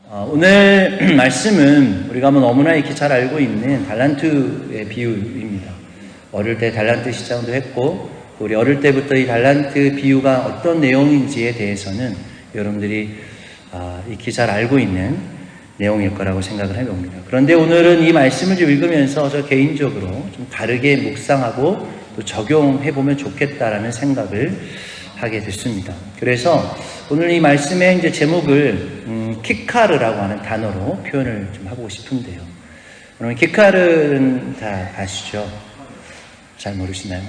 오늘 말씀은 우리가 너무나 이렇게 잘 알고 있는 달란트의 비유입니다. 어릴 때 달란트 시장도 했고, 우리 어릴 때부터 이 달란트 비유가 어떤 내용인지에 대해서는 여러분들이 익히 잘 알고 있는 내용일 거라고 생각을 해봅니다. 그런데 오늘은 이 말씀을 좀 읽으면서 저 개인적으로 좀 다르게 묵상하고 또 적용해보면 좋겠다라는 생각을 하게 됐습니다. 그래서 오늘 이 말씀의 이제 제목을 키카르라고 하는 단어로 표현을 좀 하고 싶은데요. 여러분 키카르는 다 아시죠? 잘 모르시나요?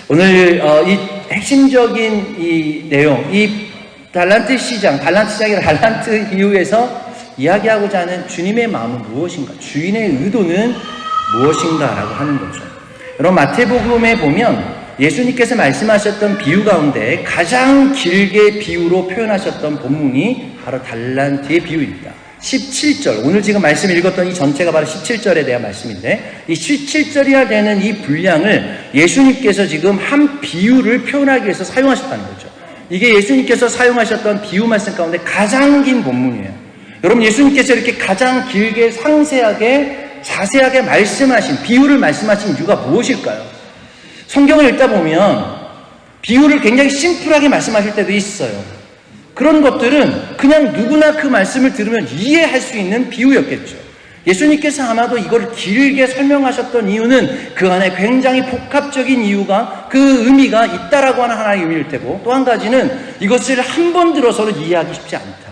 오늘 이 핵심적인 이 내용, 이 달란트 시장이라 달란트 비유에서 이야기하고자 하는 주님의 마음은 무엇인가? 주인의 의도는 무엇인가라고 하는 거죠. 여러분 마태복음에 보면 예수님께서 말씀하셨던 비유 가운데 가장 길게 비유로 표현하셨던 본문이 바로 달란트의 비유입니다. 17절, 오늘 지금 말씀 읽었던 이 전체가 바로 17절에 대한 말씀인데, 이 17절이나 되는 이 분량을 예수님께서 지금 한 비유를 표현하기 위해서 사용하셨다는 거죠. 이게 예수님께서 사용하셨던 비유 말씀 가운데 가장 긴 본문이에요. 여러분, 예수님께서 이렇게 가장 길게 상세하게 자세하게 비유를 말씀하신 이유가 무엇일까요? 성경을 읽다 보면 비유를 굉장히 심플하게 말씀하실 때도 있어요. 그런 것들은 그냥 누구나 그 말씀을 들으면 이해할 수 있는 비유였겠죠. 예수님께서 아마도 이걸 길게 설명하셨던 이유는 그 안에 굉장히 복합적인 이유가, 그 의미가 있다라고 하는 하나의 의미일 테고, 또 한 가지는 이것을 한 번 들어서는 이해하기 쉽지 않다.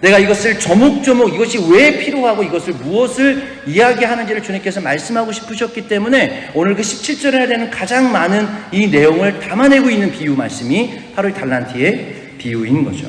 내가 이것을 조목조목 이것이 왜 필요하고 이것을 무엇을 이야기하는지를 주님께서 말씀하고 싶으셨기 때문에 오늘 그 17절에 되는 가장 많은 이 내용을 담아내고 있는 비유 말씀이 바로 이 달란트의 비유인 거죠.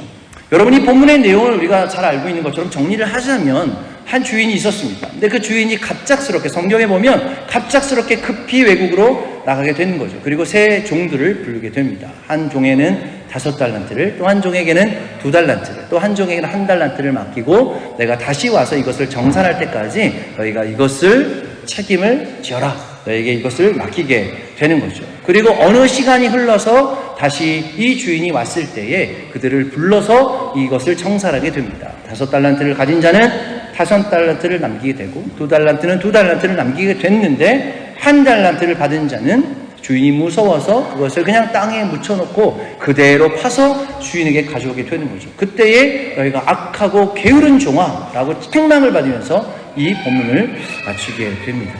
여러분, 이 본문의 내용을 우리가 잘 알고 있는 것처럼 정리를 하자면 한 주인이 있었습니다. 근데 그 주인이 갑작스럽게, 성경에 보면 갑작스럽게 급히 외국으로 나가게 되는 거죠. 그리고 세 종들을 부르게 됩니다. 한 종에는 5달란트를, 또 한 종에게는 2달란트를, 또 한 종에게는 1달란트를 맡기고 내가 다시 와서 이것을 정산할 때까지 너희가 이것을 책임을 지어라. 너에게 이것을 맡기게 되는 거죠. 그리고 어느 시간이 흘러서 다시 이 주인이 왔을 때에 그들을 불러서 이것을 청산하게 됩니다. 5달란트를 가진 자는 5달란트를 남기게 되고, 2달란트는 2달란트를 남기게 됐는데, 1달란트를 받은 자는 주인이 무서워서 그것을 그냥 땅에 묻혀놓고 그대로 파서 주인에게 가져오게 되는 거죠. 그때에 너희가 악하고 게으른 종아라고 책망을 받으면서 이 본문을 마치게 됩니다.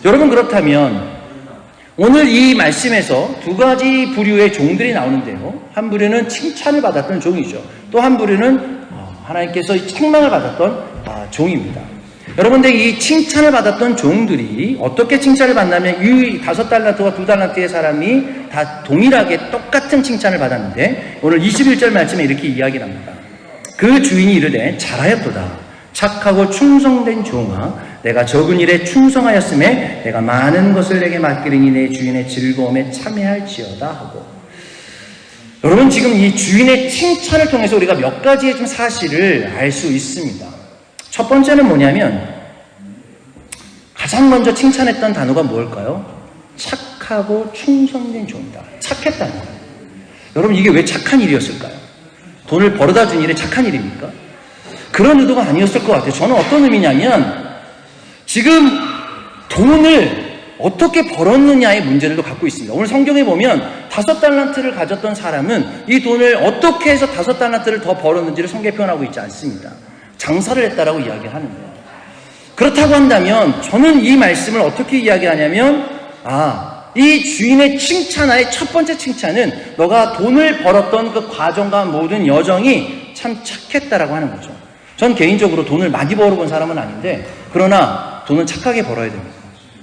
여러분, 그렇다면 오늘 이 말씀에서 두 가지 부류의 종들이 나오는데요. 한 부류는 칭찬을 받았던 종이죠. 또 한 부류는 하나님께서 책망을 받았던 종입니다. 여러분들, 이 칭찬을 받았던 종들이 어떻게 칭찬을 받냐면, 이 5달란트와 2달란트의 사람이 다 동일하게 똑같은 칭찬을 받았는데, 오늘 21절 말씀에 이렇게 이야기를 합니다. 그 주인이 이르되 잘하였도다. 착하고 충성된 종아, 내가 적은 일에 충성하였음에 내가 많은 것을 내게 맡기리니 내 주인의 즐거움에 참여할지어다 하고. 여러분, 지금 이 주인의 칭찬을 통해서 우리가 몇 가지의 좀 사실을 알 수 있습니다. 첫 번째는 뭐냐면, 가장 먼저 칭찬했던 단어가 뭘까요? 착하고 충성된 종이다. 착했다는 거예요. 여러분, 이게 왜 착한 일이었을까요? 돈을 벌어다 준 일이 착한 일입니까? 그런 의도가 아니었을 것 같아요. 저는 어떤 의미냐면, 지금 돈을 어떻게 벌었느냐의 문제를 갖고 있습니다. 오늘 성경에 보면 5달란트를 가졌던 사람은 이 돈을 어떻게 해서 5달란트를 더 벌었는지를 성경에 표현하고 있지 않습니다. 장사를 했다라고 이야기를 하는데요. 그렇다고 한다면 저는 이 말씀을 어떻게 이야기하냐면, 이 주인의 칭찬하의 첫 번째 칭찬은 너가 돈을 벌었던 그 과정과 모든 여정이 참 착했다라고 하는 거죠. 전 개인적으로 돈을 많이 벌어본 사람은 아닌데, 그러나 돈은 착하게 벌어야 됩니다.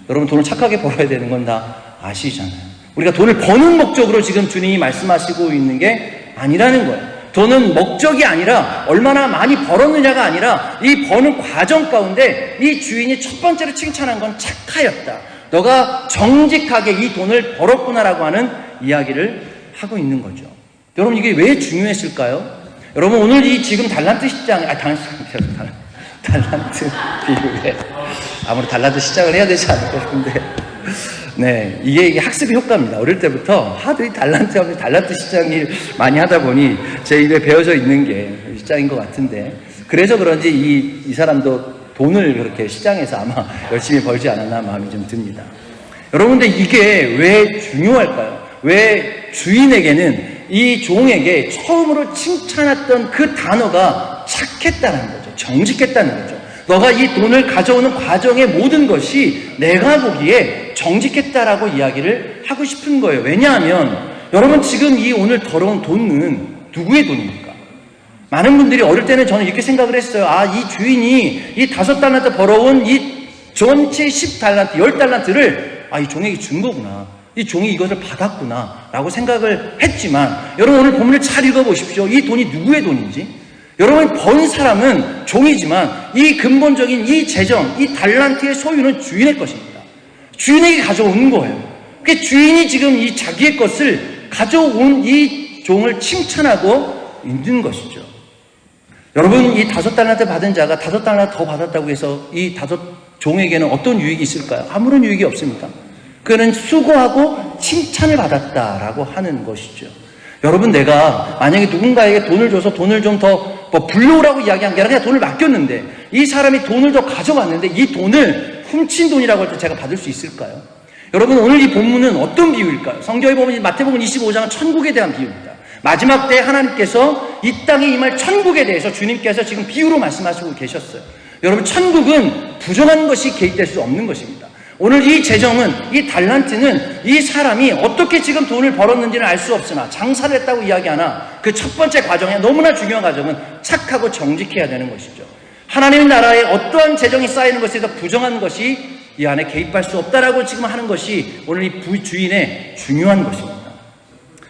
여러분, 돈을 착하게 벌어야 되는 건 다 아시잖아요. 우리가 돈을 버는 목적으로 지금 주님이 말씀하시고 있는 게 아니라는 거예요. 돈은 목적이 아니라 얼마나 많이 벌었느냐가 아니라 이 버는 과정 가운데 이 주인이 첫 번째로 칭찬한 건 착하였다. 너가 정직하게 이 돈을 벌었구나라고 하는 이야기를 하고 있는 거죠. 여러분, 이게 왜 중요했을까요? 여러분, 오늘 이 지금 달란트 시장, 달란트 비유에 아무래도 달란트 시장을 해야 되지 않을까 싶은데, 네, 이게 학습의 효과입니다. 어릴 때부터 하도 이 달란트 시장을 많이 하다 보니 제 입에 배어져 있는 게 시장인 것 같은데, 그래서 그런지 이 사람도 돈을 그렇게 시장에서 아마 열심히 벌지 않았나 마음이 좀 듭니다. 여러분들 이게 왜 중요할까요? 왜 주인에게는 이 종에게 처음으로 칭찬했던 그 단어가 착했다는 거죠. 정직했다는 거죠. 너가 이 돈을 가져오는 과정의 모든 것이 내가 보기에 정직했다라고 이야기를 하고 싶은 거예요. 왜냐하면 여러분 지금 이 오늘 더러운 돈은 누구의 돈입니까? 많은 분들이 어릴 때는 저는 이렇게 생각을 했어요. 이 주인이 이 5달란트 벌어온 이 전체 10달란트, 10달란트를 이 종에게 준 거구나. 이 종이 이것을 받았구나 라고 생각을 했지만 여러분 오늘 본문을 잘 읽어보십시오. 이 돈이 누구의 돈인지. 여러분 번 사람은 종이지만 이 근본적인 이 재정, 이 달란트의 소유는 주인의 것입니다. 주인에게 가져온 거예요. 그러니까 주인이 지금 이 자기의 것을 가져온 이 종을 칭찬하고 있는 것이죠. 여러분 이 5달란트 받은 자가 5달란트 더 받았다고 해서 이 5 종에게는 어떤 유익이 있을까요? 아무런 유익이 없습니다. 그는 수고하고 칭찬을 받았다라고 하는 것이죠. 여러분 내가 만약에 누군가에게 돈을 줘서 돈을 좀 더 불러오라고 이야기한 게 아니라 그냥 돈을 맡겼는데 이 사람이 돈을 더 가져갔는데 이 돈을 훔친 돈이라고 할 때 제가 받을 수 있을까요? 여러분 오늘 이 본문은 어떤 비유일까요? 성경에 보면 마태복음 25장은 천국에 대한 비유입니다. 마지막 때 하나님께서 이 땅에 임할 천국에 대해서 주님께서 지금 비유로 말씀하시고 계셨어요. 여러분 천국은 부정한 것이 개입될 수 없는 것입니다. 오늘 이 재정은, 이 달란트는 이 사람이 어떻게 지금 돈을 벌었는지는 알 수 없으나 장사를 했다고 이야기하나 그 첫 번째 과정에 너무나 중요한 과정은 착하고 정직해야 되는 것이죠. 하나님 나라에 어떠한 재정이 쌓이는 것에서 부정한 것이 이 안에 개입할 수 없다라고 지금 하는 것이 오늘 이 주인의 중요한 것입니다.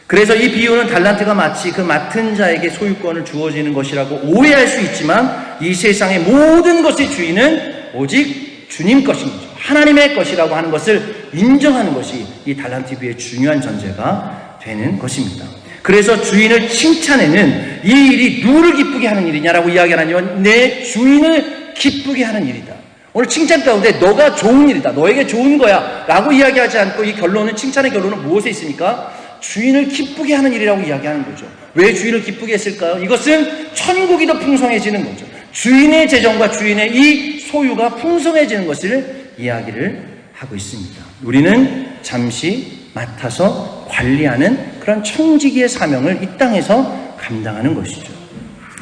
그래서 이 비유는 달란트가 마치 그 맡은 자에게 소유권을 주어지는 것이라고 오해할 수 있지만 이 세상의 모든 것의 주인은 오직 주님 것입니다. 하나님의 것이라고 하는 것을 인정하는 것이 이 달란트 비유의 중요한 전제가 되는 것입니다. 그래서 주인을 칭찬에는 이 일이 누구를 기쁘게 하는 일이냐라고 이야기하냐면 내 주인을 기쁘게 하는 일이다. 오늘 칭찬 가운데 너가 좋은 일이다. 너에게 좋은 거야 라고 이야기하지 않고 이 결론은 칭찬의 결론은 무엇에 있습니까? 주인을 기쁘게 하는 일이라고 이야기하는 거죠. 왜 주인을 기쁘게 했을까요? 이것은 천국이 더 풍성해지는 거죠. 주인의 재정과 주인의 이 소유가 풍성해지는 것을 이야기를 하고 있습니다. 우리는 잠시 맡아서 관리하는 그런 청지기의 사명을 이 땅에서 감당하는 것이죠.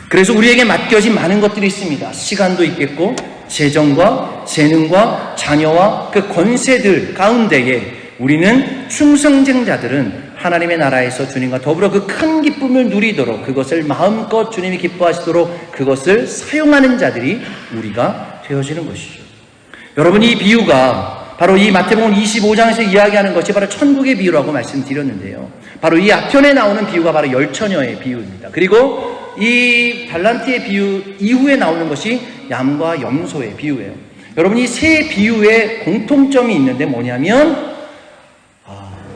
그래서 우리에게 맡겨진 많은 것들이 있습니다. 시간도 있겠고 재정과 재능과 자녀와 그 권세들 가운데에 우리는 충성쟁자들은 하나님의 나라에서 주님과 더불어 그 큰 기쁨을 누리도록 그것을 마음껏 주님이 기뻐하시도록 그것을 사용하는 자들이 우리가 되어지는 것이죠. 여러분 이 비유가 바로 이 마태복음 25장에서 이야기하는 것이 바로 천국의 비유라고 말씀드렸는데요. 바로 이 앞편에 나오는 비유가 바로 열처녀의 비유입니다. 그리고 이 달란트의 비유 이후에 나오는 것이 양과 염소의 비유예요. 여러분 이 세 비유에 공통점이 있는데 뭐냐면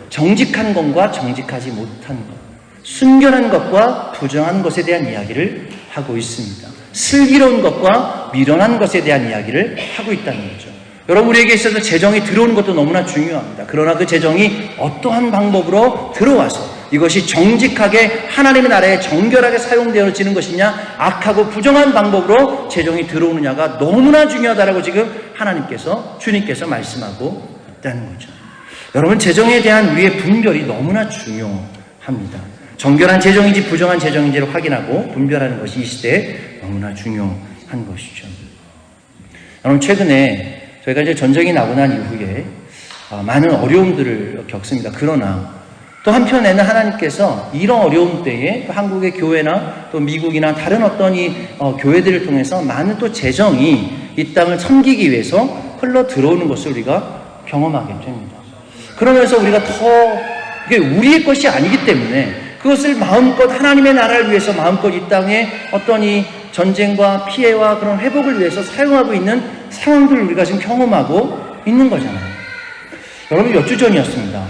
정직한 것과 정직하지 못한 것, 순결한 것과 부정한 것에 대한 이야기를 하고 있습니다. 슬기로운 것과 미련한 것에 대한 이야기를 하고 있다는 거죠. 여러분 우리에게 있어서 재정이 들어오는 것도 너무나 중요합니다. 그러나 그 재정이 어떠한 방법으로 들어와서 이것이 정직하게 하나님의 나라에 정결하게 사용되어지는 것이냐 악하고 부정한 방법으로 재정이 들어오느냐가 너무나 중요하다라고 지금 하나님께서 주님께서 말씀하고 있다는 거죠. 여러분 재정에 대한 우리의 분별이 너무나 중요합니다. 정결한 재정인지 부정한 재정인지를 확인하고 분별하는 것이 이 시대에 너무나 중요한 것이죠. 여러분 최근에 저희가 이제 전쟁이 나고 난 이후에 많은 어려움들을 겪습니다. 그러나 또 한편에는 하나님께서 이런 어려움 때에 한국의 교회나 또 미국이나 다른 어떤 이 교회들을 통해서 많은 또 재정이 이 땅을 섬기기 위해서 흘러 들어오는 것을 우리가 경험하게 됩니다. 그러면서 우리가 더 이게 우리의 것이 아니기 때문에 그것을 마음껏 하나님의 나라를 위해서 마음껏 이 땅에 어떤 이 전쟁과 피해와 그런 회복을 위해서 사용하고 있는 상황들을 우리가 지금 경험하고 있는 거잖아요. 여러분 몇 주 전이었습니다.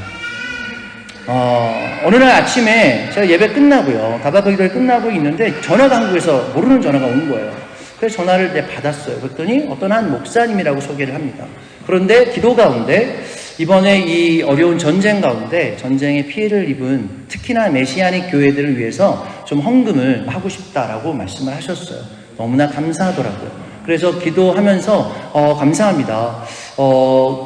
어느 날 아침에 제가 예배 끝나고요. 다바거 기도회 끝나고 있는데 전화가 한국에서 모르는 전화가 온 거예요. 그래서 전화를 받았어요. 그랬더니 어떤 한 목사님이라고 소개를 합니다. 그런데 기도 가운데 이번에 이 어려운 전쟁 가운데 전쟁의 피해를 입은 특히나 메시아닉 교회들을 위해서 좀 헌금을 하고 싶다라고 말씀을 하셨어요. 너무나 감사하더라고요. 그래서 기도하면서 감사합니다.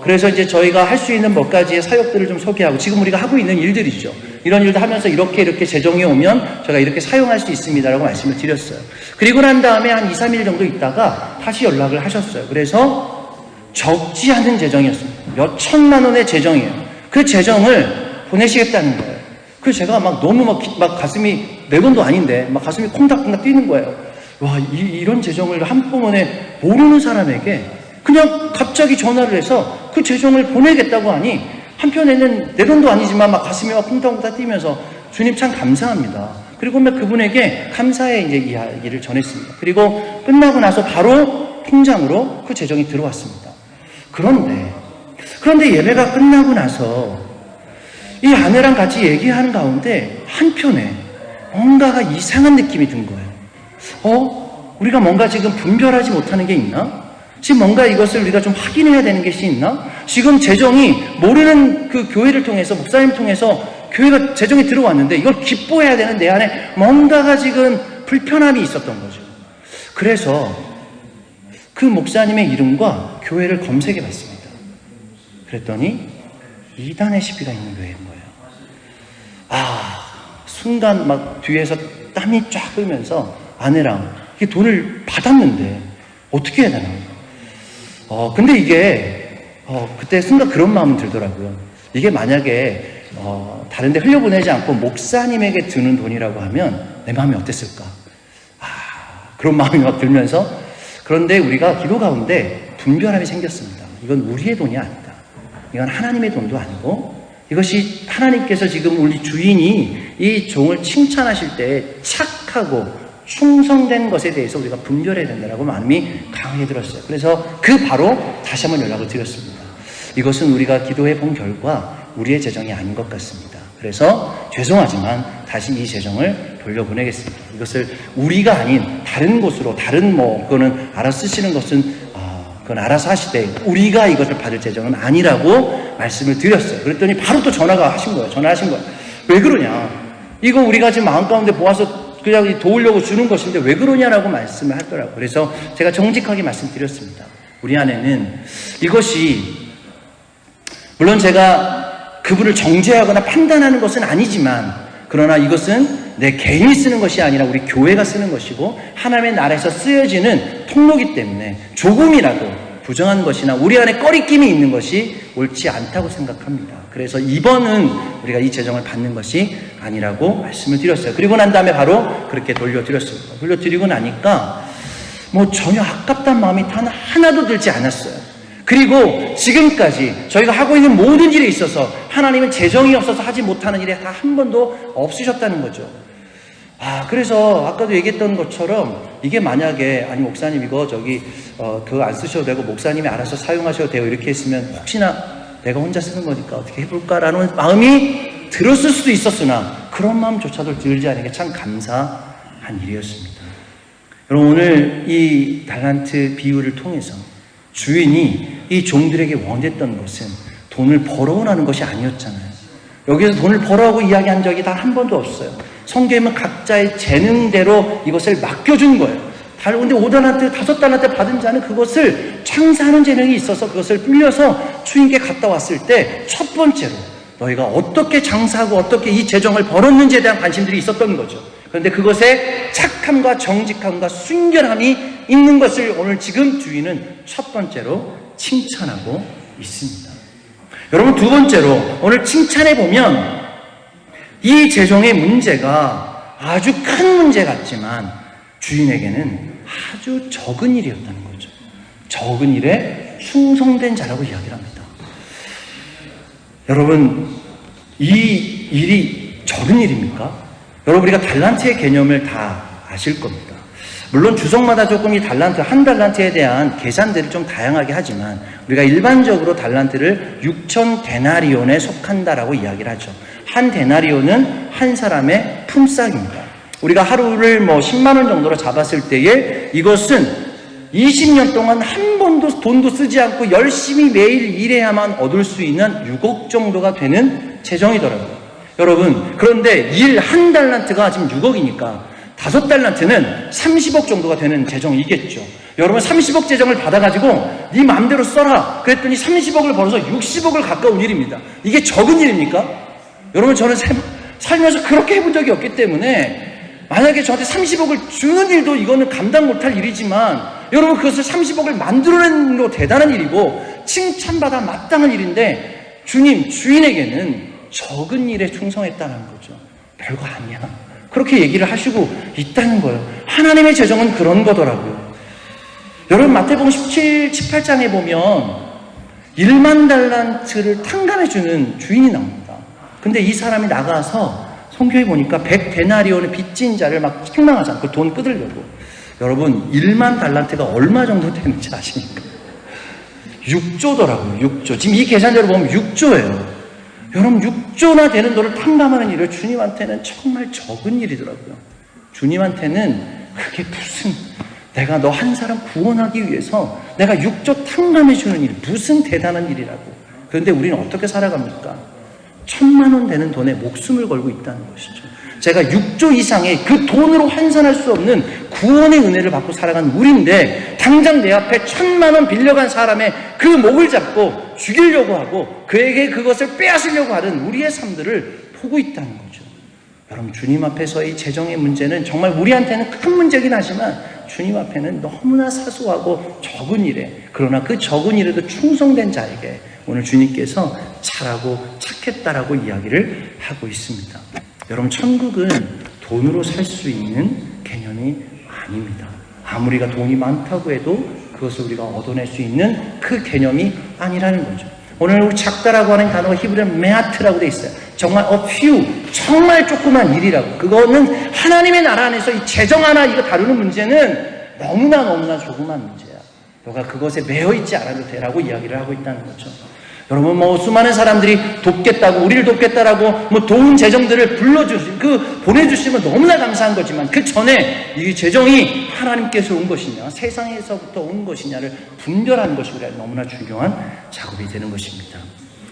그래서 이제 저희가 할 수 있는 몇 가지의 사역들을 좀 소개하고, 지금 우리가 하고 있는 일들이죠. 이런 일도 하면서 이렇게 재정이 오면 제가 이렇게 사용할 수 있습니다라고 말씀을 드렸어요. 그리고 난 다음에 한 2, 3일 정도 있다가 다시 연락을 하셨어요. 그래서 적지 않은 재정이었습니다. 몇 천만 원의 재정이에요. 그 재정을 보내시겠다는 거예요. 그래서 제가 막 너무 막 가슴이, 내 돈도 아닌데 막 가슴이 콩닥콩닥 뛰는 거예요. 와, 이런 재정을 한꺼번에 모르는 사람에게 그냥 갑자기 전화를 해서 그 재정을 보내겠다고 하니, 한편에는 내 돈도 아니지만 막 가슴이 막 콩닥콩닥 뛰면서 주님 참 감사합니다. 그리고 막 그분에게 감사의 이제 이야기를 전했습니다. 그리고 끝나고 나서 바로 통장으로 그 재정이 들어왔습니다. 그런데 예배가 끝나고 나서 이 아내랑 같이 얘기하는 가운데 한편에 뭔가가 이상한 느낌이 든 거예요. 우리가 뭔가 지금 분별하지 못하는 게 있나? 지금 뭔가 이것을 우리가 좀 확인해야 되는 것이 있나? 지금 재정이 모르는 그 교회를 통해서, 목사님 통해서 교회가 재정이 들어왔는데 이걸 기뻐해야 되는 내 안에 뭔가가 지금 불편함이 있었던 거죠. 그래서 그 목사님의 이름과 교회를 검색해 봤습니다. 그랬더니 이단의 시비가 있는 교회인 거예요. 순간 막 뒤에서 땀이 쫙 흐르면서 아내랑 이게 돈을 받았는데 어떻게 해야 되나? 근데 이게 그때 순간 그런 마음은 들더라고요. 이게 만약에 다른 데 흘려보내지 않고 목사님에게 드는 돈이라고 하면 내 마음이 어땠을까? 그런 마음이 막 들면서, 그런데 우리가 기도 가운데 분별함이 생겼습니다. 이건 우리의 돈이 아니다. 이건 하나님의 돈도 아니고, 이것이 하나님께서 지금 우리 주인이 이 종을 칭찬하실 때 착하고 충성된 것에 대해서 우리가 분별해야 된다고 마음이 강하게 들었어요. 그래서 바로 다시 한번 연락을 드렸습니다. 이것은 우리가 기도해 본 결과 우리의 재정이 아닌 것 같습니다. 그래서 죄송하지만 다시 이 재정을 돌려보내겠습니다. 이것을 우리가 아닌 다른 곳으로, 그거는 알아서 쓰시는 것은 그건 알아서 하시되 우리가 이것을 받을 재정은 아니라고 말씀을 드렸어요. 그랬더니 바로 또 전화하신 거예요. 왜 그러냐? 이거 우리가 지금 마음 가운데 모아서 그냥 도우려고 주는 것인데 왜 그러냐라고 말씀을 하더라고요. 그래서 제가 정직하게 말씀드렸습니다. 우리 안에는 이것이, 물론 제가 그분을 정죄하거나 판단하는 것은 아니지만, 그러나 이것은 내 개인이 쓰는 것이 아니라 우리 교회가 쓰는 것이고 하나님의 나라에서 쓰여지는 통로이기 때문에 조금이라도 부정한 것이나 우리 안에 꺼리낌이 있는 것이 옳지 않다고 생각합니다. 그래서 이번은 우리가 이 재정을 받는 것이 아니라고 말씀을 드렸어요. 그리고 난 다음에 바로 그렇게 돌려드렸습니다. 돌려드리고 나니까 전혀 아깝다는 마음이 단 하나도 들지 않았어요. 그리고 지금까지 저희가 하고 있는 모든 일에 있어서 하나님은 재정이 없어서 하지 못하는 일에 다 한 번도 없으셨다는 거죠. 그래서 아까도 얘기했던 것처럼 이게 만약에 목사님 이거 그거 안 쓰셔도 되고 목사님이 알아서 사용하셔도 돼요 이렇게 했으면 혹시나 내가 혼자 쓰는 거니까 어떻게 해볼까라는 마음이 들었을 수도 있었으나 그런 마음조차도 들지 않은 게 참 감사한 일이었습니다. 여러분, 오늘 이 달란트 비유를 통해서 주인이 이 종들에게 원했던 것은 돈을 벌어오라는 것이 아니었잖아요. 여기서 돈을 벌어오고 이야기한 적이 단 한 번도 없어요. 성경은 각자의 재능대로 이것을 맡겨준 거예요. 근데 5달란트, 5달란트 받은 자는 그것을 장사하는 재능이 있어서 그것을 빌려서 주인께 갔다 왔을 때 첫 번째로 너희가 어떻게 장사하고 어떻게 이 재정을 벌었는지에 대한 관심들이 있었던 거죠. 그런데 그것에 착함과 정직함과 순결함이 있는 것을 오늘 지금 주인은 첫 번째로 칭찬하고 있습니다. 여러분, 두 번째로 오늘 칭찬해 보면 이 재정의 문제가 아주 큰 문제 같지만 주인에게는 아주 적은 일이었다는 거죠. 적은 일에 충성된 자라고 이야기를 합니다. 여러분, 이 일이 적은 일입니까? 여러분, 우리가 달란트의 개념을 다 아실 겁니다. 물론 주석마다 조금 이 달란트, 한 달란트에 대한 계산들이 좀 다양하게 하지만 우리가 일반적으로 달란트를 6천 데나리온에 속한다라고 이야기를 하죠. 한 데나리온은 한 사람의 품삯입니다. 우리가 하루를 10만 원 정도로 잡았을 때에 이것은 20년 동안 한 번도 돈도 쓰지 않고 열심히 매일 일해야만 얻을 수 있는 6억 정도가 되는 재정이더라고요. 여러분, 그런데 한 달란트가 지금 6억이니까 5달란트는 30억 정도가 되는 재정이겠죠. 여러분 30억 재정을 받아가지고 네 마음대로 써라 그랬더니 30억을 벌어서 60억을 가까운 일입니다. 이게 적은 일입니까? 여러분 저는 살면서 그렇게 해본 적이 없기 때문에 만약에 저한테 30억을 주는 일도 이거는 감당 못할 일이지만 여러분 그것을 30억을 만들어내는 거 대단한 일이고 칭찬받아 마땅한 일인데 주인에게는 적은 일에 충성했다는 거죠. 별거 아니야. 그렇게 얘기를 하시고 있다는 거예요. 하나님의 재정은 그런 거더라고요. 여러분 마태복음 17, 18장에 보면 1만 달란트를 탕감해주는 주인이 나옵니다. 근데 이 사람이 나가서 성경에 보니까 100데나리온의 빚진 자를 막 책망하잖아요. 그 돈 끊으려고. 여러분 1만 달란트가 얼마 정도 되는지 아십니까? 6조더라고요. 6조. 지금 이 계산대로 보면 6조예요. 여러분 6조나 되는 돈을 탕감하는 일을 주님한테는 정말 적은 일이더라고요. 주님한테는 그게 무슨 내가 너 한 사람 구원하기 위해서 내가 6조 탕감해주는 일 무슨 대단한 일이라고. 그런데 우리는 어떻게 살아갑니까? 1,000만 원 되는 돈에 목숨을 걸고 있다는 것이죠. 제가 6조 이상의 그 돈으로 환산할 수 없는 구원의 은혜를 받고 살아가는 우리인데 당장 내 앞에 1,000만 원 빌려간 사람의 그 목을 잡고 죽이려고 하고 그에게 그것을 빼앗으려고 하는 우리의 삶들을 보고 있다는 거죠. 여러분 주님 앞에서의 재정의 문제는 정말 우리한테는 큰 문제긴 하지만 주님 앞에는 너무나 사소하고 적은 일에 그러나 그 적은 일에도 충성된 자에게 오늘 주님께서 잘하고 착했다라고 이야기를 하고 있습니다. 여러분 천국은 돈으로 살 수 있는 개념이 아닙니다. 아무리가 돈이 많다고 해도 그것을 우리가 얻어낼 수 있는 그 개념이 아니라는 거죠. 오늘 작다라고 하는 단어가 히브리어는 메아트라고 되어 있어요. 정말 a few, 정말 조그만 일이라고. 그거는 하나님의 나라 안에서 이 재정 하나 이거 다루는 문제는 너무나 조그만 문제야. 너가 그것에 매여 있지 않아도 되라고 이야기를 하고 있다는 거죠. 여러분 수많은 사람들이 돕겠다고 우리를 돕겠다라고 좋은 재정들을 보내주시면 너무나 감사한 거지만 그 전에 이 재정이 하나님께서 온 것이냐 세상에서부터 온 것이냐를 분별하는 것이 우리가 너무나 중요한 작업이 되는 것입니다.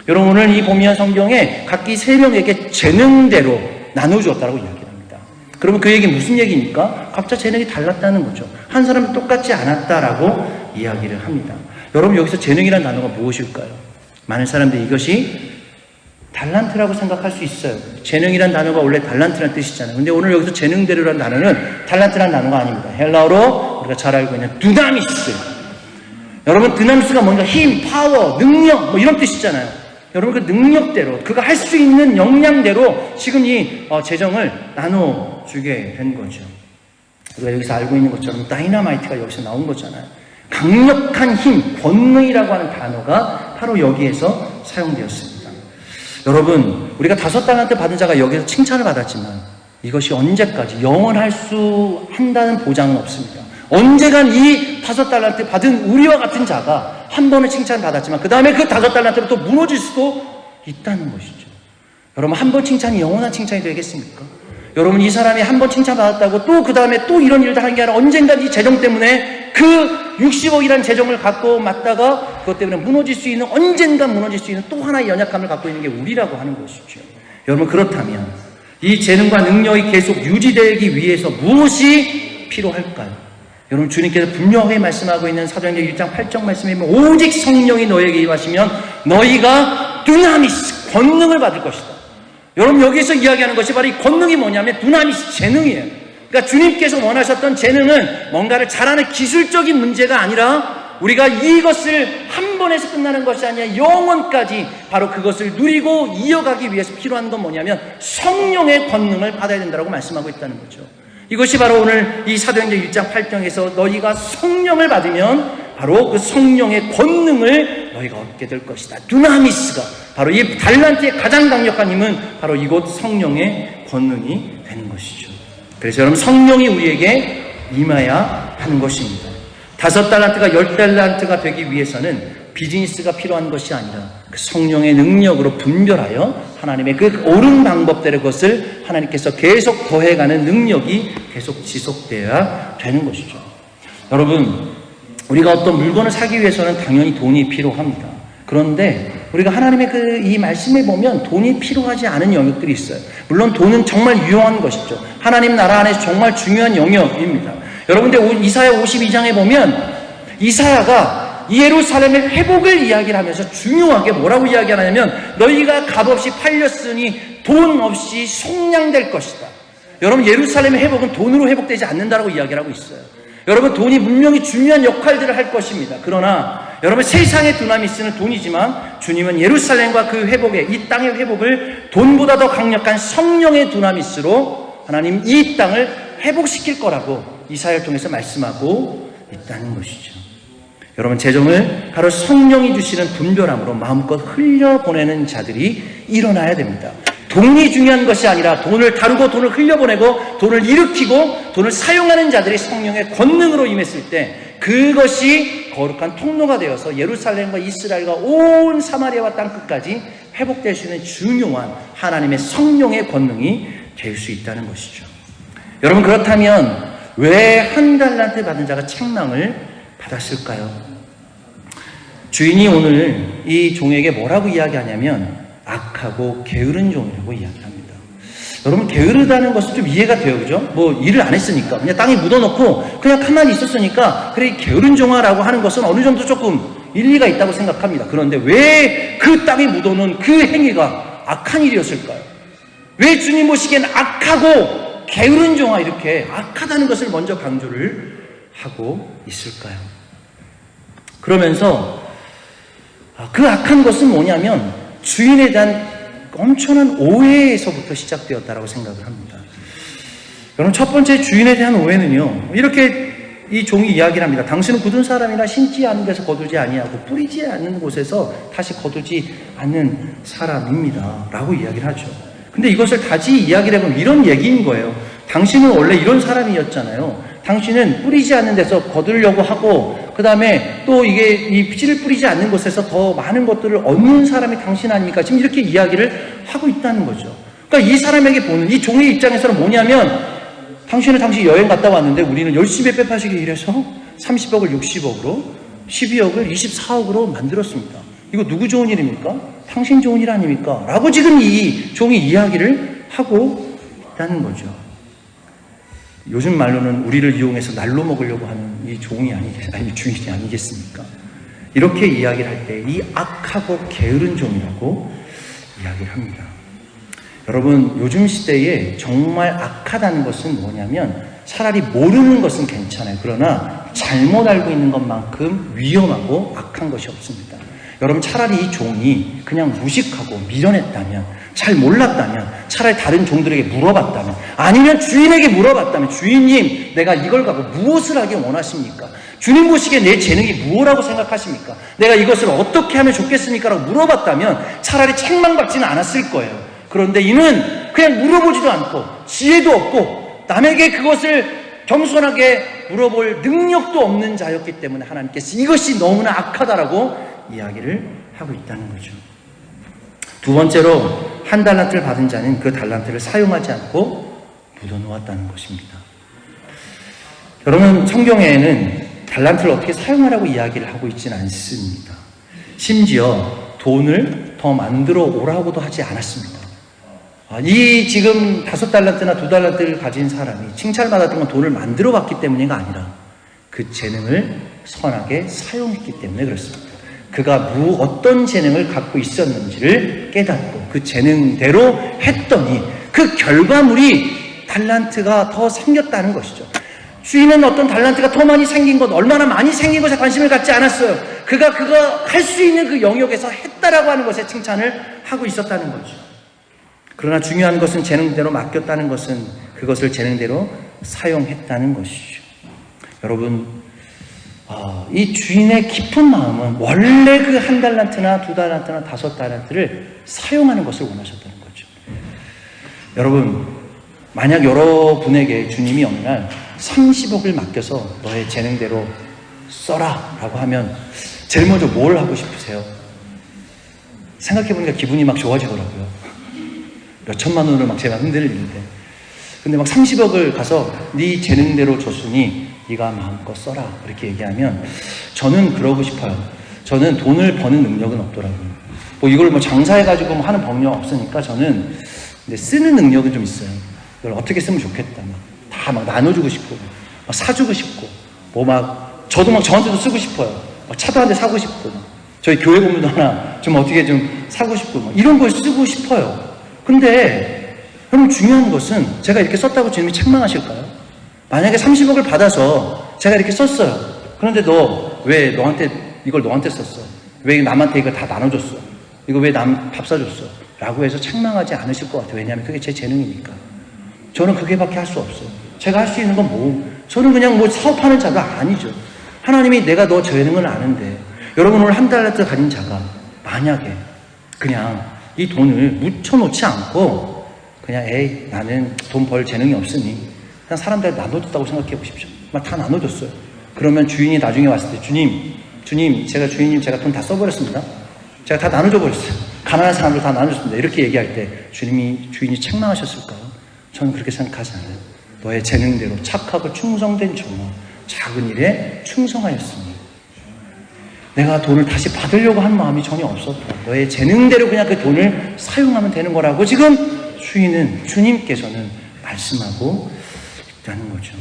여러분 오늘 이 보면 성경에 각기 3명에게 재능대로 나눠주었다고 이야기합니다. 그러면 그 얘기 무슨 얘기입니까? 각자 재능이 달랐다는 거죠. 한 사람은 똑같지 않았다라고 이야기를 합니다. 여러분 여기서 재능이라는 단어가 무엇일까요? 많은 사람들이 이것이 달란트라고 생각할 수 있어요. 재능이란 단어가 원래 달란트라는 뜻이잖아요. 근데 오늘 여기서 재능대로라는 단어는 달란트라는 단어가 아닙니다. 헬라어로 우리가 잘 알고 있는 두나미스. 여러분 드나미스가 뭔가 힘, 파워, 능력 이런 뜻이잖아요. 여러분 그 능력대로 그가 할 수 있는 역량대로 지금 이 재정을 나눠주게 된 거죠. 우리가 여기서 알고 있는 것처럼 다이너마이트가 여기서 나온 거잖아요. 강력한 힘, 권능이라고 하는 단어가 바로 여기에서 사용되었습니다. 여러분, 우리가 5달란트 받은 자가 여기서 칭찬을 받았지만 이것이 언제까지 영원할 수 한다는 보장은 없습니다. 언제간 이 5달란트 받은 우리와 같은 자가 한 번은 칭찬을 받았지만 그 다음에 그 5달란트부터 무너질 수도 있다는 것이죠. 여러분, 한 번 칭찬이 영원한 칭찬이 되겠습니까? 여러분 이 사람이 한 번 칭찬받았다고 또 그 다음에 또 이런 일도 하는 게 아니라 언젠가 이 재정 때문에 그 60억이라는 재정을 갖고 맞다가 그것 때문에 무너질 수 있는 언젠가 무너질 수 있는 또 하나의 연약함을 갖고 있는 게 우리라고 하는 것이죠. 여러분 그렇다면 이 재능과 능력이 계속 유지되기 위해서 무엇이 필요할까요? 여러분 주님께서 분명하게 말씀하고 있는 사도행전 1장 8절 말씀에 보면 오직 성령이 너에게 임하시면 너희가 두나미스 권능을 받을 것이다. 여러분 여기서 이야기하는 것이 바로 이 권능이 뭐냐면 두나미스 재능이에요. 그러니까 주님께서 원하셨던 재능은 뭔가를 잘하는 기술적인 문제가 아니라 우리가 이것을 한 번에서 끝나는 것이 아니라 영원까지 바로 그것을 누리고 이어가기 위해서 필요한 건 뭐냐면 성령의 권능을 받아야 된다고 말씀하고 있다는 거죠. 이것이 바로 오늘 이 사도행전 1장 8장에서 너희가 성령을 받으면 바로 그 성령의 권능을 너희가 얻게 될 것이다. 두나미스가 바로 이 달란트의 가장 강력한 힘은 바로 이곳 성령의 권능이 되는 것이죠. 그래서 여러분 성령이 우리에게 임해야 하는 것입니다. 5달란트가 10달란트가 되기 위해서는 비즈니스가 필요한 것이 아니라 그 성령의 능력으로 분별하여 하나님의 그 옳은 방법대로 그것을 하나님께서 계속 더해가는 능력이 계속 지속되어야 되는 것이죠. 여러분 우리가 어떤 물건을 사기 위해서는 당연히 돈이 필요합니다. 그런데 우리가 하나님의 이 말씀에 보면 돈이 필요하지 않은 영역들이 있어요. 물론 돈은 정말 유용한 것이죠. 하나님 나라 안에서 정말 중요한 영역입니다. 여러분들 이사야 52장에 보면 이사야가 예루살렘의 회복을 이야기를 하면서 중요하게 뭐라고 이야기하냐면 너희가 값없이 팔렸으니 돈 없이 속량될 것이다. 여러분 예루살렘의 회복은 돈으로 회복되지 않는다라고 이야기를 하고 있어요. 여러분 돈이 분명히 중요한 역할들을 할 것입니다. 그러나 여러분 세상의 두나미스는 돈이지만 주님은 예루살렘과 그 회복의 이 땅의 회복을 돈보다 더 강력한 성령의 두나미스로 하나님 이 땅을 회복시킬 거라고 이사야를 통해서 말씀하고 있다는 것이죠. 여러분 재정을 바로 성령이 주시는 분별함으로 마음껏 흘려보내는 자들이 일어나야 됩니다. 돈이 중요한 것이 아니라 돈을 다루고 돈을 흘려보내고 돈을 일으키고 돈을 사용하는 자들이 성령의 권능으로 임했을 때 그것이 거룩한 통로가 되어서 예루살렘과 이스라엘과 온 사마리아와 땅끝까지 회복될 수 있는 중요한 하나님의 성령의 권능이 될 수 있다는 것이죠. 여러분 그렇다면 왜 한 달란트 받은 자가 책망을 받았을까요? 주인이 오늘 이 종에게 뭐라고 이야기하냐면 악하고 게으른 종이라고 이야기합니다. 여러분 게으르다는 것은 좀 이해가 돼요, 그죠? 뭐 일을 안 했으니까 그냥 땅에 묻어놓고 그냥 가만히 있었으니까 그래 게으른 종아라고 하는 것은 어느 정도 조금 일리가 있다고 생각합니다. 그런데 왜 그 땅에 묻어놓은 그 행위가 악한 일이었을까요? 왜 주님 보시기엔 악하고 게으른 종아 이렇게 악하다는 것을 먼저 강조를 하고 있을까요? 그러면서 그 악한 것은 뭐냐면 주인에 대한 엄청난 오해에서부터 시작되었다고 생각을 합니다. 여러분 첫 번째 주인에 대한 오해는요. 이렇게 이 종이 이야기를 합니다. 당신은 굳은 사람이나 신지 않은 데서 거두지 아니하고 뿌리지 않는 곳에서 다시 거두지 않는 사람입니다. 라고 이야기를 하죠. 근데 이것을 다시 이야기를 해보면 이런 얘기인 거예요. 당신은 원래 이런 사람이었잖아요. 당신은 뿌리지 않는 데서 거두려고 하고 그 다음에 또 이게 이 씨를 뿌리지 않는 곳에서 더 많은 것들을 얻는 사람이 당신 아닙니까? 지금 이렇게 이야기를 하고 있다는 거죠. 그러니까 이 사람에게 보는 이 종의 입장에서는 뭐냐면 당신은 당시 여행 갔다 왔는데 우리는 열심히 빼파시게 일해서 30억을 60억으로 12억을 24억으로 만들었습니다. 이거 누구 좋은 일입니까? 당신 좋은 일 아닙니까? 라고 지금 이 종이 이야기를 하고 있다는 거죠. 요즘 말로는 우리를 이용해서 날로 먹으려고 하는 이 종이 아니 주인이 아니겠습니까? 이렇게 이야기를 할 때 이 악하고 게으른 종이라고 이야기를 합니다. 여러분 요즘 시대에 정말 악하다는 것은 뭐냐면 차라리 모르는 것은 괜찮아요. 그러나 잘못 알고 있는 것만큼 위험하고 악한 것이 없습니다. 여러분 차라리 이 종이 그냥 무식하고 미련했다면 잘 몰랐다면 차라리 다른 종들에게 물어봤다면 아니면 주인에게 물어봤다면 주인님 내가 이걸 갖고 무엇을 하기 원하십니까? 주님 보시기에 내 재능이 무엇이라고 생각하십니까? 내가 이것을 어떻게 하면 좋겠습니까? 라고 물어봤다면 차라리 책망받지는 않았을 거예요. 그런데 이는 그냥 물어보지도 않고 지혜도 없고 남에게 그것을 겸손하게 물어볼 능력도 없는 자였기 때문에 하나님께서 이것이 너무나 악하다라고 이야기를 하고 있다는 거죠. 두 번째로 한 달란트를 받은 자는 그 달란트를 사용하지 않고 묻어놓았다는 것입니다. 여러분 성경에는 달란트를 어떻게 사용하라고 이야기를 하고 있지는 않습니다. 심지어 돈을 더 만들어 오라고도 하지 않았습니다. 이 지금 5달란트나 2달란트를 가진 사람이 칭찬을 받았던 건 돈을 만들어 왔기 때문이가 아니라 그 재능을 선하게 사용했기 때문에 그렇습니다. 그가 어떤 재능을 갖고 있었는지를 깨닫고 그 재능대로 했더니 그 결과물이 달란트가 더 생겼다는 것이죠. 주인은 어떤 달란트가 더 많이 생긴 것, 얼마나 많이 생긴 것에 관심을 갖지 않았어요. 그가 할 수 있는 그 영역에서 했다라고 하는 것에 칭찬을 하고 있었다는 거죠. 그러나 중요한 것은 재능대로 맡겼다는 것은 그것을 재능대로 사용했다는 것이죠. 여러분 이 주인의 깊은 마음은 원래 그 1달란트나 2달란트나 5달란트를 사용하는 것을 원하셨다는 거죠. 여러분 만약 여러분에게 주님이 어느 날 30억을 맡겨서 너의 재능대로 써라 라고 하면 제일 먼저 뭘 하고 싶으세요? 생각해보니까 기분이 막 좋아지더라고요. 몇 천만 원을 막 제가 흔들리는데 근데 막 30억을 가서 네 재능대로 줬으니 네가 마음껏 써라 이렇게 얘기하면 저는 그러고 싶어요. 저는 돈을 버는 능력은 없더라고요. 뭐 이걸 뭐 장사해가지고 뭐 하는 법령 없으니까 저는 근데 쓰는 능력은 좀 있어요. 이걸 어떻게 쓰면 좋겠다. 다 막 나눠주고 싶고, 막 사주고 싶고, 저도 막 저한테도 쓰고 싶어요. 막 차도 한 대 사고 싶고, 저희 교회 건물도 하나 좀 어떻게 좀 사고 싶고, 막 이런 걸 쓰고 싶어요. 근데, 여러분 중요한 것은 제가 이렇게 썼다고 주님이 책망하실까요? 만약에 30억을 받아서 제가 이렇게 썼어요. 그런데 너 왜 이걸 너한테 썼어? 왜 남한테 이걸 다 나눠줬어? 이거 왜 남 밥 사줬어? 라고 해서 책망하지 않으실 것 같아요. 왜냐하면 그게 제 재능이니까. 저는 그게밖에 할 수 없어요. 제가 할 수 있는 건 저는 그냥 사업하는 자가 아니죠. 하나님이 내가 너 재능을 아는데, 여러분 오늘 한 달란트 가진 자가 만약에 그냥 이 돈을 묻혀놓지 않고 그냥 나는 돈 벌 재능이 없으니 그냥 사람들 나눠줬다고 생각해 보십시오. 막 다 나눠줬어요. 그러면 주인이 나중에 왔을 때 주님 제가 돈 다 써버렸습니다. 제가 다 나눠줘버렸어요. 가난한 사람들 다 나눠줬습니다. 이렇게 얘기할 때 주인이 책망하셨을까요? 저는 그렇게 생각하지 않아요. 너의 재능대로 착하고 충성된 종아, 작은 일에 충성하였으니 내가 돈을 다시 받으려고 한 마음이 전혀 없었다. 너의 재능대로 그냥 그 돈을 사용하면 되는 거라고 지금 주님께서는 말씀하고 있다는 거죠.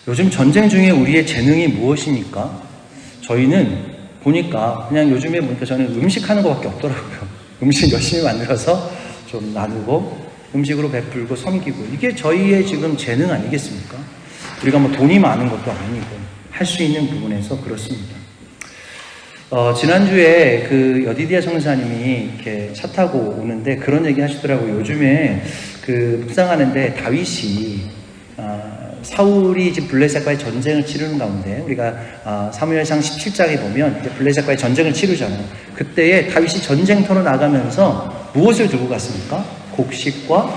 요즘 전쟁 중에 우리의 재능이 무엇입니까? 저희는 보니까 그냥 요즘에 보니까 저는 음식하는 것밖에 없더라고요. 음식 열심히 만들어서 좀 나누고 음식으로 베풀고 섬기고, 이게 저희의 지금 재능 아니겠습니까? 우리가 뭐 돈이 많은 것도 아니고 할 수 있는 부분에서 그렇습니다. 지난주에 그 여디디아 성사님이 이렇게 차 타고 오는데 그런 얘기 하시더라고요. 요즘에 그 묵상하는데 다윗이 사울이 지금 블레셋과의 전쟁을 치르는 가운데 우리가 사무엘상 17장에 보면 이제 블레셋과의 전쟁을 치르잖아요. 그때에 다윗이 전쟁터로 나가면서 무엇을 들고 갔습니까? 곡식과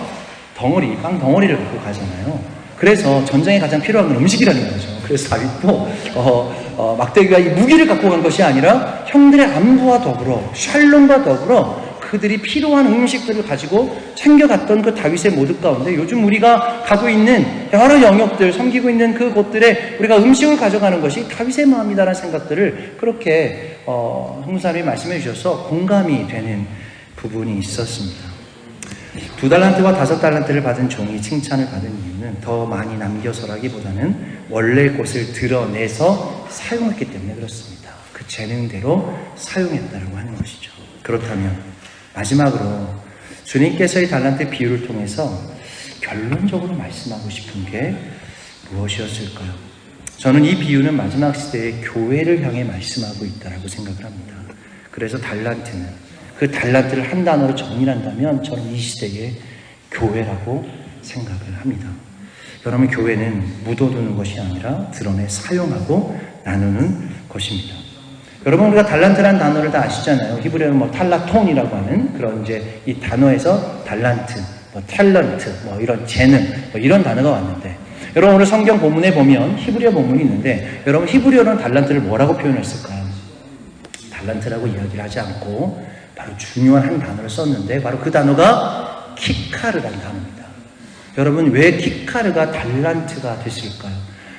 빵 덩어리를 갖고 가잖아요. 그래서 전쟁에 가장 필요한 건 음식이라는 거죠. 그래서 다윗도 막대기가 이 무기를 갖고 간 것이 아니라 형들의 안부와 더불어 샬롬과 더불어 그들이 필요한 음식들을 가지고 챙겨갔던 그 다윗의 모습 가운데 요즘 우리가 가고 있는 여러 영역들, 섬기고 있는 그 곳들에 우리가 음식을 가져가는 것이 다윗의 마음이다라는 생각들을 그렇게 성사님이 말씀해 주셔서 공감이 되는 부분이 있었습니다. 2달란트와 5달란트를 받은 종이 칭찬을 받은 이유는 더 많이 남겨서라기보다는 원래 곳을 드러내서 사용했기 때문에 그렇습니다. 그 재능대로 사용했다고 하는 것이죠. 그렇다면 마지막으로 주님께서의 달란트 비유를 통해서 결론적으로 말씀하고 싶은 게 무엇이었을까요? 저는 이 비유는 마지막 시대의 교회를 향해 말씀하고 있다고 생각을 합니다. 그래서 그 달란트를 한 단어로 정의한다면 저는 이 시대의 교회라고 생각을 합니다. 여러분, 교회는 묻어두는 것이 아니라 드러내 사용하고 나누는 것입니다. 여러분, 우리가 달란트라는 단어를 다 아시잖아요. 히브리어는 탈라톤이라고 하는 그런 이제 이 단어에서 달란트, 탤런트, 이런 재능, 이런 단어가 왔는데, 여러분 오늘 성경 본문에 보면 히브리어 본문이 있는데, 여러분 히브리어는 달란트를 뭐라고 표현했을까요? 달란트라고 이야기를 하지 않고 바로 중요한 한 단어를 썼는데, 바로 그 단어가 키카르라는 단어입니다. 여러분, 왜 키카르가 달란트가 됐을까요?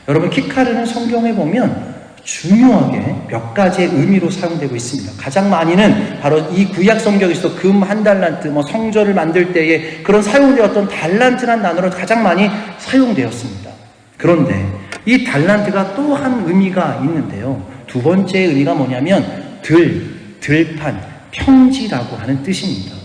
여러분, 키카르는 성경에 보면 중요하게 몇 가지의 의미로 사용되고 있습니다. 가장 많이는 바로 이 구약 성경에서 금 한 달란트, 성전을 만들 때에 그런 사용되었던 달란트라는 단어로 가장 많이 사용되었습니다. 그런데 이 달란트가 또 한 의미가 있는데요. 두 번째 의미가 뭐냐면 들판, 평지라고 하는 뜻입니다.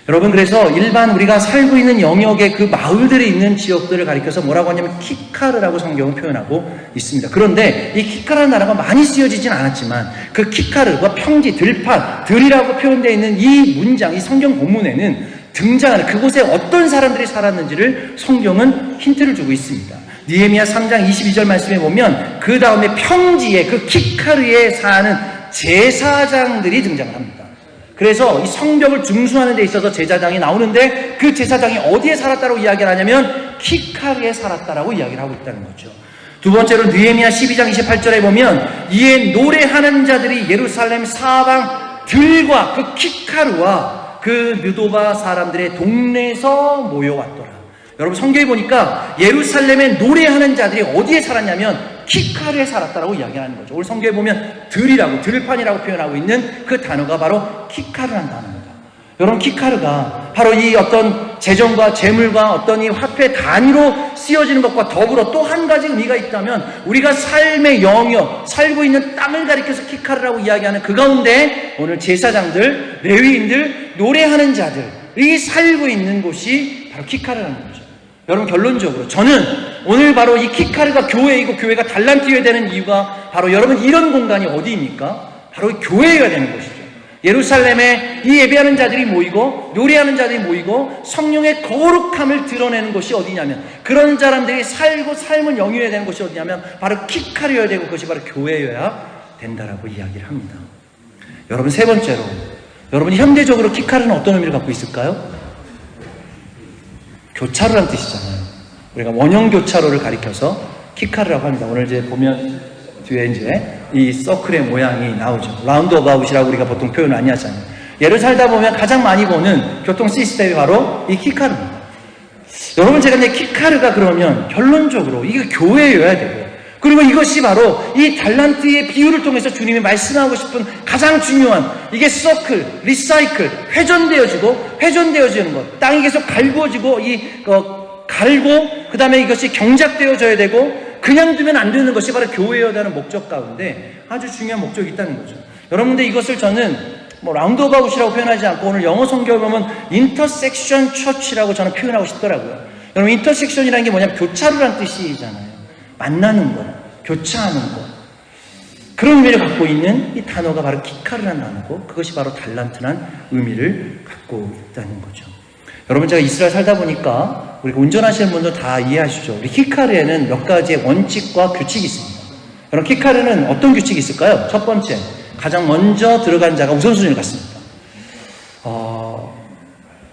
여러분, 그래서 일반 우리가 살고 있는 영역의 그 마을들이 있는 지역들을 가리켜서 뭐라고 하냐면 키카르라고 성경은 표현하고 있습니다. 그런데 이 키카르라는 단어가 많이 쓰여지진 않았지만 그 키카르와 평지, 들판, 들이라고 표현되어 있는 이 문장, 이 성경 본문에는 등장하는 그곳에 어떤 사람들이 살았는지를 성경은 힌트를 주고 있습니다. 느헤미야 3장 22절 말씀에 보면 그 다음에 평지에 그 키카르에 사는 제사장들이 등장을 합니다. 그래서 이 성벽을 중수하는 데 있어서 제사장이 나오는데 그 제사장이 어디에 살았다고 이야기를 하냐면 키카르에 살았다라고 이야기를 하고 있다는 거죠. 두 번째로 느헤미야 12장 28절에 보면 이에 노래하는 자들이 예루살렘 사방 들과 그 키카르와 그 느도바 사람들의 동네에서 모여왔더라. 여러분, 성경에 보니까 예루살렘에 노래하는 자들이 어디에 살았냐면 키카르에 살았다라고 이야기하는 거죠. 오늘 성경에 보면 들이라고, 들판이라고 표현하고 있는 그 단어가 바로 키카르라는 단어입니다. 여러분, 키카르가 바로 이 어떤 재정과 재물과 어떤 이 화폐 단위로 쓰여지는 것과 더불어 또 한 가지 의미가 있다면, 우리가 삶의 영역, 살고 있는 땅을 가리켜서 키카르라고 이야기하는 그 가운데 오늘 제사장들, 레위인들, 노래하는 자들이 살고 있는 곳이 바로 키카르라는 거죠. 여러분, 결론적으로 저는 오늘 바로 이 키카르가 교회이고 교회가 달란트여야 되는 이유가 바로 여러분, 이런 공간이 어디입니까? 바로 교회여야 되는 것이죠. 예루살렘에 이 예배하는 자들이 모이고 노래하는 자들이 모이고 성령의 거룩함을 드러내는 곳이 어디냐면, 그런 사람들이 살고 삶을 영위해야 되는 곳이 어디냐면 바로 키카르여야 되고, 그것이 바로 교회여야 된다라고 이야기를 합니다. 여러분, 세 번째로, 여러분, 현대적으로 키카르는 어떤 의미를 갖고 있을까요? 교차로란 뜻이잖아요. 우리가 원형 교차로를 가리켜서 키카르라고 합니다. 오늘 이제 보면 뒤에 이제 이 서클의 모양이 나오죠. 라운드 어바웃이라고 우리가 보통 표현을 많이 하잖아요. 예를 살다 보면 가장 많이 보는 교통 시스템이 바로 이 키카르입니다. 여러분, 제가 이제 키카르가 그러면 결론적으로 이게 교회여야 되고, 그리고 이것이 바로 이 달란트의 비유를 통해서 주님이 말씀하고 싶은 가장 중요한, 이게 서클, 리사이클, 회전되어지는 것, 땅이 계속 갈구어지고 갈고 그 다음에 이것이 경작되어져야 되고, 그냥 두면 안 되는 것이 바로 교회여야 하는 목적 가운데 아주 중요한 목적이 있다는 거죠. 여러분, 근데 이것을 저는 라운드어바웃이라고 표현하지 않고 오늘 영어 성경을 보면 인터섹션 처치라고 저는 표현하고 싶더라고요. 여러분, 인터섹션이라는 게 뭐냐면 교차로라는 뜻이잖아요. 만나는 것, 교차하는 것. 그런 의미를 갖고 있는 이 단어가 바로 키카르라는 단어고, 그것이 바로 달란트란 의미를 갖고 있다는 거죠. 여러분, 제가 이스라엘 살다 보니까 우리가 운전하시는 분들 다 이해하시죠? 우리 키카르에는 몇 가지의 원칙과 규칙이 있습니다. 여러분, 키카르는 어떤 규칙이 있을까요? 첫 번째, 가장 먼저 들어간 자가 우선순위를 갖습니다.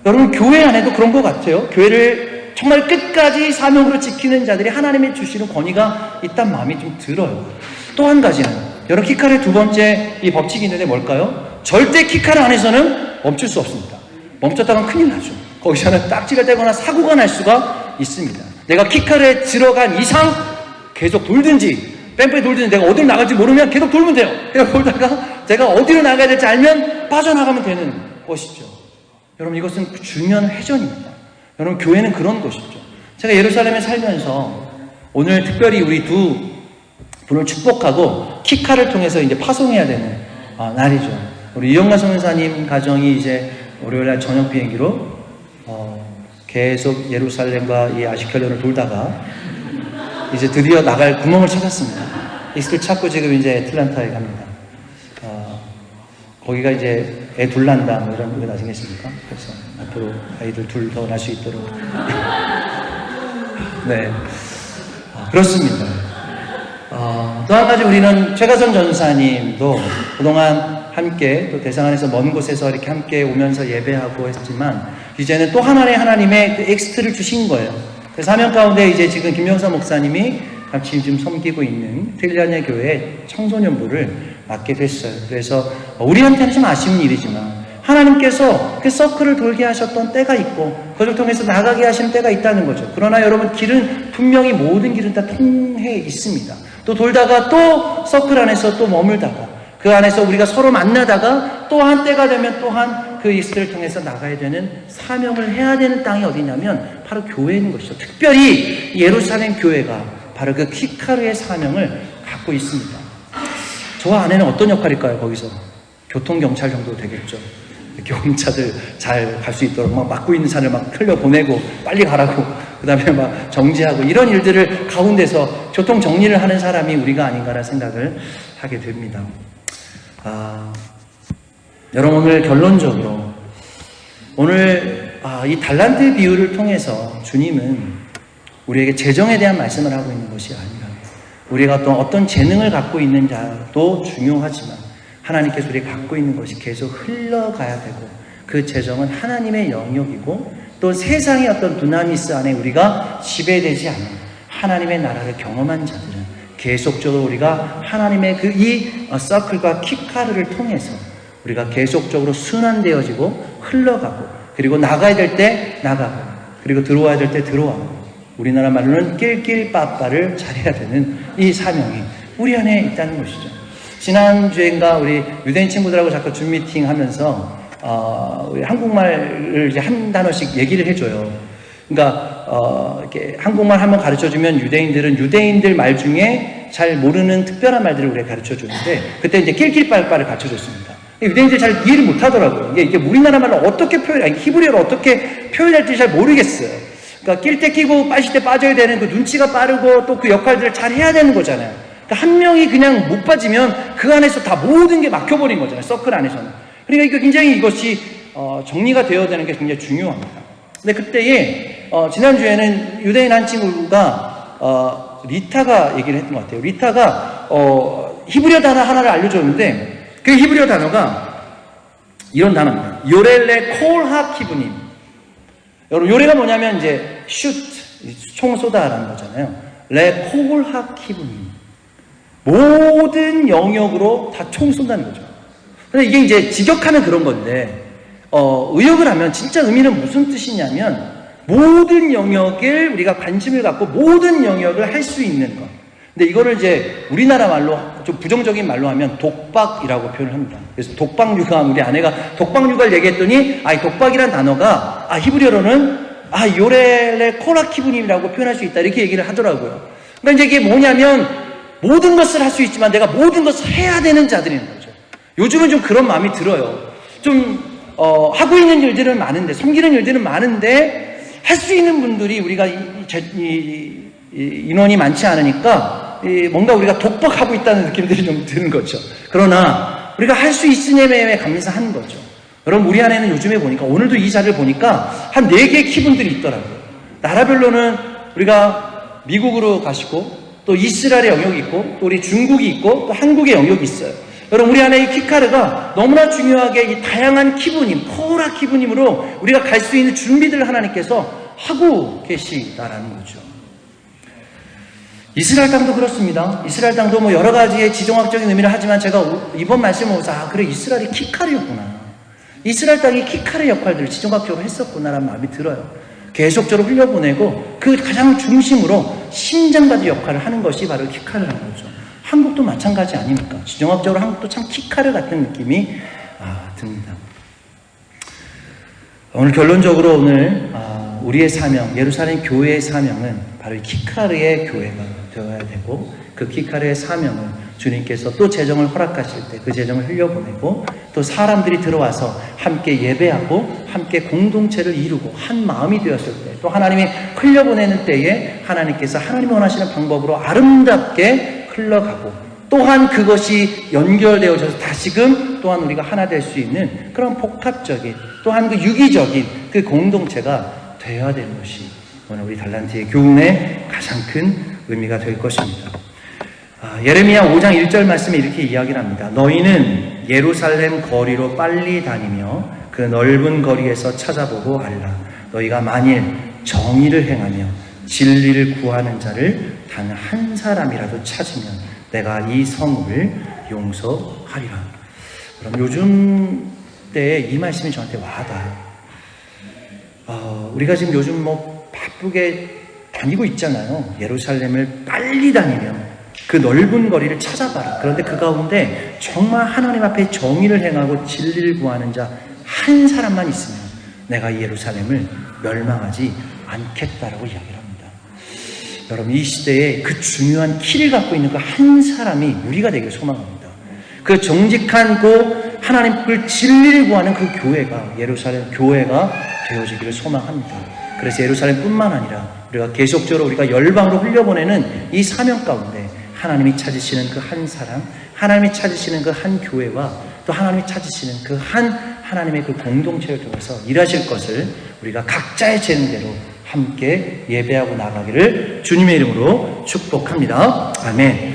여러분, 교회 안에도 그런 것 같아요. 교회를 정말 끝까지 사명으로 지키는 자들이 하나님이 주시는 권위가 있다는 마음이 좀 들어요. 또 한 가지는, 여러분, 키카르의 두 번째 이 법칙이 있는데 뭘까요? 절대 키카르 안에서는 멈출 수 없습니다. 멈췄다면 큰일 나죠. 거기서는 딱지가 되거나 사고가 날 수가 있습니다. 내가 키카르에 들어간 이상 계속 돌든지 뺑뺑이 돌든지, 내가 어디로 나갈지 모르면 계속 돌면 돼요. 계속 돌다가 제가 어디로 나가야 될지 알면 빠져나가면 되는 것이죠. 여러분, 이것은 중요한 회전입니다. 여러분, 교회는 그런 것이죠. 제가 예루살렘에 살면서 오늘 특별히 우리 두 분을 축복하고 키카를 통해서 이제 파송해야 되는 날이죠. 우리 이영관 선교사님 가정이 이제 월요일날 저녁 비행기로 계속 예루살렘과 이 아시켈론을 돌다가 이제 드디어 나갈 구멍을 찾았습니다. 이스를 찾고 지금 이제 애틀란타에 갑니다. 거기가 이제 애 둘 난다 뭐 이런 거 나중에십니까? 그래서 앞으로 아이들 둘 더 날 수 있도록 네, 그렇습니다. 또 한 가지, 우리는 최가선 전사님도 그동안 함께 또 대상 안에서 먼 곳에서 이렇게 함께 오면서 예배하고 했지만, 이제는 또 하나님의 그 엑스트를 주신 거예요. 그 사명 가운데 이제 지금 김명사 목사님이 같이 지금 섬기고 있는 트릴리아냐 교회 청소년부를 맡게 됐어요. 그래서 우리한테는 좀 아쉬운 일이지만 하나님께서 그 서클을 돌게 하셨던 때가 있고, 그걸 통해서 나가게 하시는 때가 있다는 거죠. 그러나 여러분, 길은 분명히 모든 길은 다 통해 있습니다. 또 돌다가 또 서클 안에서 또 머물다가 그 안에서 우리가 서로 만나다가 또한 때가 되면 또한 그 이스트를 통해서 나가야 되는 사명을 해야 되는 땅이 어디냐면 바로 교회인 것이죠. 특별히 예루살렘 교회가 바로 그 키카르의 사명을 갖고 있습니다. 저 안에는 어떤 역할일까요? 거기서 교통경찰 정도 되겠죠. 경찰들 잘 갈 수 있도록 막 막고 있는 산을 막 흘려보내고 빨리 가라고, 그 다음에 막 정지하고, 이런 일들을 가운데서 교통 정리를 하는 사람이 우리가 아닌가라는 생각을 하게 됩니다. 여러분, 오늘 결론적으로 오늘 이 달란트 비유를 통해서 주님은 우리에게 재정에 대한 말씀을 하고 있는 것이 아니라, 우리가 어떤 재능을 갖고 있는 자도 중요하지만 하나님께서 우리가 갖고 있는 것이 계속 흘러가야 되고, 그 재정은 하나님의 영역이고, 또 세상의 어떤 두나미스 안에 우리가 지배되지 않는 하나님의 나라를 경험한 자들은 계속적으로 우리가 하나님의 이 서클과 키카르를 통해서 우리가 계속적으로 순환되어지고 흘러가고, 그리고 나가야 될 때 나가고, 그리고 들어와야 될 때 들어와고, 우리나라 말로는 낄낄빠빠를 잘해야 되는 이 사명이 우리 안에 있다는 것이죠. 지난주인가 우리 유대인 친구들하고 자꾸 줌 미팅 하면서 우리 한국말을 이제 한 단어씩 얘기를 해줘요. 그러니까 이렇게 한국말 한번 가르쳐주면 유대인들은 유대인들 말 중에 잘 모르는 특별한 말들을 우리가 가르쳐주는데 그때 이제 낄낄빠빠를 가르쳐줬습니다. 유대인들이 잘 이해를 못하더라고요. 이게 우리나라 말로 어떻게 히브리어로 어떻게 표현할지 잘 모르겠어요. 그러니까 낄 때 끼고 빠질 때 빠져야 되는 그 눈치가 빠르고 또 그 역할들을 잘 해야 되는 거잖아요. 그러니까 한 명이 그냥 못 빠지면 그 안에서 다 모든 게 막혀버린 거잖아요. 서클 안에서는. 그러니까 이거 굉장히 이것이 정리가 되어야 되는 게 굉장히 중요합니다. 근데 그때에 지난주에는 유대인 한 친구가 리타가 얘기를 했던 것 같아요. 리타가 히브리어 단어 하나를 알려줬는데 그 히브리어 단어가 이런 단어입니다. 요렐레 콜하 키브님. 여러분 요레가 뭐냐면 이제 슛, 총 쏘다라는 거잖아요. 레 콜하 키브님. 모든 영역으로 다 총 쏜다는 거죠. 근데 이게 이제 직역하면 그런 건데 의역을 하면 진짜 의미는 무슨 뜻이냐면 모든 영역을 우리가 관심을 갖고 모든 영역을 할 수 있는 것. 근데 이거를 이제 우리나라 말로 좀 부정적인 말로 하면 독박이라고 표현을 합니다. 그래서 독박육아, 우리 아내가 독박육아를 얘기했더니 이 독박이란 단어가 히브리어로는 요레레 코라키브님이라고 표현할 수 있다 이렇게 얘기를 하더라고요. 그러니까 이제 이게 뭐냐면 모든 것을 할 수 있지만 내가 모든 것을 해야 되는 자들인 거죠. 요즘은 좀 그런 마음이 들어요. 좀 하고 있는 일들은 많은데, 섬기는 일들은 많은데 할 수 있는 분들이 우리가 인원이 많지 않으니까 뭔가 우리가 독박하고 있다는 느낌들이 좀 드는 거죠. 그러나 우리가 할 수 있으님에 감사한 거죠. 여러분 우리 안에는 요즘에 보니까 오늘도 이 자리를 보니까 한 4개의 키분들이 있더라고요. 나라별로는 우리가 미국으로 가시고 또 이스라엘의 영역이 있고 또 우리 중국이 있고 또 한국의 영역이 있어요. 여러분 우리 안에 이 키카르가 너무나 중요하게 이 다양한 키부님, 코라 키부님으로 우리가 갈 수 있는 준비들을 하나님께서 하고 계시다라는 거죠. 이스라엘 땅도 그렇습니다. 이스라엘 땅도 뭐 여러 가지의 지정학적인 의미를 하지만 제가 이번 말씀을 보면서 그래 이스라엘이 키카르였구나. 이스라엘 땅이 키카르 역할들을 지정학적으로 했었구나라는 마음이 들어요. 계속적으로 흘려보내고 그 가장 중심으로 심장받은 역할을 하는 것이 바로 키카르라는 거죠. 한국도 마찬가지 아닙니까? 지정학적으로 한국도 참 키카르 같은 느낌이 듭니다. 오늘 결론적으로 오늘 우리의 사명, 예루살렘 교회의 사명은 바로 키카르의 교회가 되어야 되고 그 키카르의 사명은 주님께서 또 재정을 허락하실 때 그 재정을 흘려보내고 또 사람들이 들어와서 함께 예배하고 함께 공동체를 이루고 한 마음이 되었을 때 또 하나님이 흘려보내는 때에 하나님께서 하나님 원하시는 방법으로 아름답게 흘러가고 또한 그것이 연결되어져서 다시금 또한 우리가 하나 될 수 있는 그런 복합적인 또한 그 유기적인 그 공동체가 되어야 되는 것이 오늘 우리 달란트의 교훈의 가장 큰 의미가 될 것입니다. 예레미야 5장 1절 말씀에 이렇게 이야기를 합니다. 너희는 예루살렘 거리로 빨리 다니며 그 넓은 거리에서 찾아보고 알라. 너희가 만일 정의를 행하며 진리를 구하는 자를 단 한 사람이라도 찾으면 내가 이 성을 용서하리라. 그럼 요즘 때에 이 말씀이 저한테 와닿아요. 우리가 지금 요즘 뭐 바쁘게 다니고 있잖아요. 예루살렘을 빨리 다니며 그 넓은 거리를 찾아봐라. 그런데 그 가운데 정말 하나님 앞에 정의를 행하고 진리를 구하는 자 한 사람만 있으면 내가 이 예루살렘을 멸망하지 않겠다라고 이야기를 합니다. 여러분 이 시대에 그 중요한 키를 갖고 있는 그 한 사람이 우리가 되기를 소망합니다. 그 정직한 그 하나님을 진리를 구하는 그 교회가 예루살렘 교회가 되어지기를 소망합니다. 그래서 예루살렘뿐만 아니라 우리가 계속적으로 우리가 열방으로 흘려보내는 이 사명 가운데 하나님이 찾으시는 그 한 사람, 하나님이 찾으시는 그 한 교회와 또 하나님이 찾으시는 그 한 하나님의 그 공동체를 통해서 일하실 것을 우리가 각자의 재능대로 함께 예배하고 나가기를 주님의 이름으로 축복합니다. 아멘.